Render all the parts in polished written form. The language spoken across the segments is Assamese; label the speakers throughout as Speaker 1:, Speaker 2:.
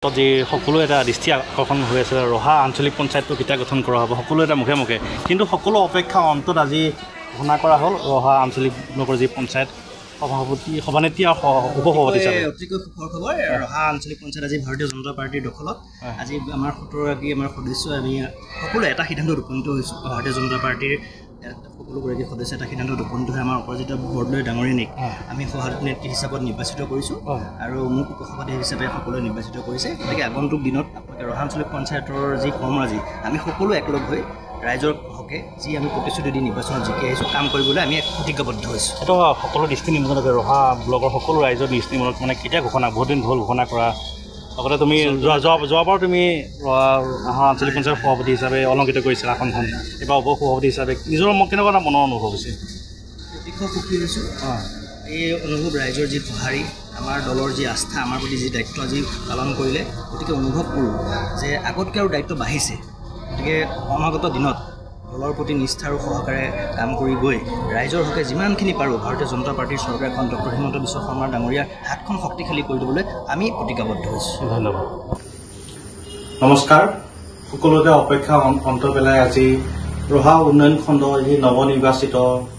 Speaker 1: যে সকলো এটা দৃষ্টি আকৰ্ষণ হৈ আছে ৰহা আঞ্চলিক পঞ্চায়তটো কেতিয়া গঠন কৰা হ'ব সকলো এটা মুখে মুখে কিন্তু সকলো অপেক্ষা অন্তত আজি ঘোষণা কৰা হ'ল ৰহা আঞ্চলিক নগৰ যি পঞ্চায়ত সভাপতি সভানেত্ৰী আৰু উপসভাপতি হিচাপে অতিকৈ সুখৰ খবৰ ৰহা আঞ্চলিক পঞ্চায়ত আজি ভাৰতীয় জনতা পাৰ্টিৰ দখলত আজি আমাৰ 17গৰাকী আমাৰ সদস্য আমি সকলো এটা সিদ্ধান্তত উপনীত হৈছোঁ ভাৰতীয় জনতা পাৰ্টিৰ সকলোগৰাকী সদস্য এটা সিদ্ধান্তত উপনীত হৈ আমাৰ অপৰাজিতা বৰদলৈ ডাঙৰীয়ানীক আমি সভানেত্ৰী হিচাপত নিৰ্বাচিত কৰিছোঁ আৰু মোক উপসভাপতি হিচাপে সকলোৱে নিৰ্বাচিত কৰিছে গতিকে আগন্তুক দিনত আপোনালোকে ৰহা আঞ্চলিক পঞ্চায়তৰ যি কৰ্মৰাজি আমি সকলো একলগ হৈ ৰাইজৰ হকে যি আমি প্ৰতিশ্ৰুতি দি নিৰ্বাচনত জিকি আহিছোঁ কাম কৰিবলৈ আমি প্ৰতিজ্ঞাবদ্ধ হৈছোঁ এইটো সকলো দৃষ্টি নিমন্ত্ৰণ ৰহা ব্লকৰ সকলো ৰাইজৰ দৃষ্টি নিমন্ত্ৰণ মানে কেতিয়া ঘোষণা বহুত দিন হ'ল ঘোষণা কৰা আগতে তুমি যোৱাবাৰ তুমি ৰহা আঞ্চলিক পঞ্চায়ত সভাপতি হিচাপে অলংকৃত কৰিছিলা আসনখন এইবাৰ উপসভাপতি হিচাপে নিজৰ কেনেকুৱা এটা মনৰ অনুভৱ হৈছে অতিশয় সুখী হৈছোঁ এই অনুভৱ ৰাইজৰ যি সঁহাৰি আমাৰ দলৰ যি আস্থা আমাৰ প্ৰতি যি দায়িত্ব আজি পালন কৰিলে গতিকে অনুভৱ কৰোঁ যে আগতকৈ আৰু দায়িত্ব বাঢ়িছে গতিকে অনাগত দিনত দলৰ প্ৰতি নিষ্ঠা আৰু সহকাৰে কাম কৰি গৈ ৰাইজৰ হকে যিমানখিনি পাৰোঁ ভাৰতীয় জনতা পাৰ্টিৰ চৰকাৰখন ডক্টৰ হিমন্ত বিশ্ব শৰ্মাৰ ডাঙৰীয়াৰ হাতখন শক্তিশালী কৰি দিবলৈ আমি প্ৰতিজ্ঞাবদ্ধ হৈছোঁ ধন্যবাদ নমস্কাৰ সকলোতে অপেক্ষা অন্ত পেলাই আজি ৰহা উন্নয়ন খণ্ড যি নৱনিৰ্বাচিত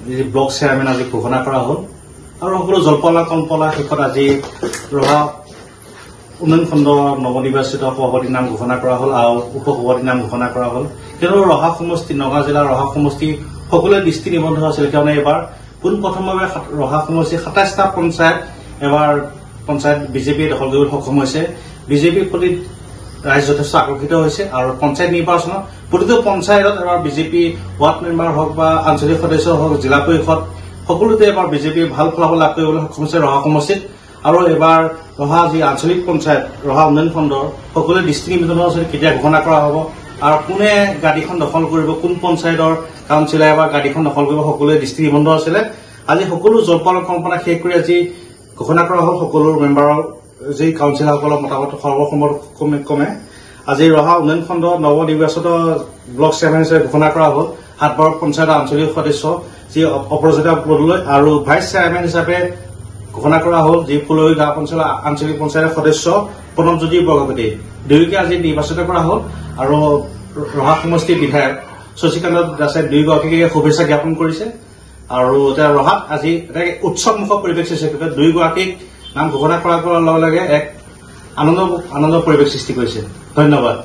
Speaker 1: যি ব্লক চেয়াৰমেন আজি ঘোষণা কৰা হ'ল আৰু সকলো জল্পনা কল্পনা শেষত আজি ৰহা উন্নয়ন খণ্ড নৱনিৰ্বাচিত সভাপতিৰ নাম ঘোষণা কৰা হ'ল আৰু উপসভাপতিৰ নাম ঘোষণা কৰা হ'ল কিন্তু ৰহা সমষ্টি নগাঁও জিলাৰ ৰহা সমষ্টি সকলোৱে দৃষ্টি নিবদ্ধ আছিল কিয়নো এইবাৰ পোনপ্ৰথমভাৱে ৰহা সমষ্টিৰ ২৭টা পঞ্চায়ত এবাৰ পঞ্চায়ত বিজেপিয়ে দখল কৰিবলৈ সক্ষম হৈছে বিজেপিৰ প্ৰতি ৰাইজ যথেষ্ট আকৰ্ষিত হৈছে আৰু পঞ্চায়ত নিৰ্বাচনত প্ৰতিটো পঞ্চায়তত এবাৰ বিজেপি ৱাৰ্ড মেম্বাৰ হওক বা আঞ্চলিক সদস্য হওক জিলা পৰিষদ সকলোতে এবাৰ বিজেপিয়ে ভাল ফলাফল লাভ কৰিবলৈ সক্ষম হৈছে ৰহা সমষ্টিত আৰু এবাৰ ৰহা যি আঞ্চলিক পঞ্চায়ত ৰহা উন্নয়ন খণ্ডৰ সকলোৱে দৃষ্টি নিবদ্ধ আছিল কেতিয়া ঘোষণা কৰা হ'ব আৰু কোনে গাড়ীখন দখল কৰিব কোন পঞ্চায়তৰ কাউন্সিলাৰে এবাৰ গাড়ীখন দখল কৰিব সকলোৱে দৃষ্টি নিবদ্ধ আছিলে আজি সকলো জল্পনা কল্পনা শেষ কৰি আজি ঘোষণা কৰা হ'ল সকলো মেম্বাৰৰ যি কাউন্সিলাৰসকলৰ মতামত সৰ্বসম্মতক্ৰমে আজি ৰহা উন্নয়ন খণ্ড নৱনিৰ্বাচিত ব্লক চেয়াৰমেন হিচাপে ঘোষণা কৰা হ'ল ৭বাৰ পঞ্চায়তৰ আঞ্চলিক সদস্য যি অপৰাজিতা বৰদলৈ আৰু ভাইচ চেয়াৰমেন হিচাপে ঘোষণা কৰা হ'ল যি ফুলৰি গাঁও পঞ্চায়ত আঞ্চলিক পঞ্চায়তৰ সদস্য প্ৰণৱজ্যোতি বৰগোহাঁই দুয়োকে আজি নিৰ্বাচিত কৰা হ'ল আৰু ৰহা সমষ্টিৰ বিধায়ক শশীকান্ত দাসে দুয়োগৰাকীকে শুভেচ্ছা জ্ঞাপন কৰিছে আৰু এতিয়া ৰহাত আজি এটা উৎসৱমুখৰ পৰিৱেশ সৃষ্টি কৰিছে দুয়োগৰাকীক নাম ঘোষণা কৰাৰ লগে লগে এক আনন্দ পৰিৱেশ সৃষ্টি কৰিছে ধন্যবাদ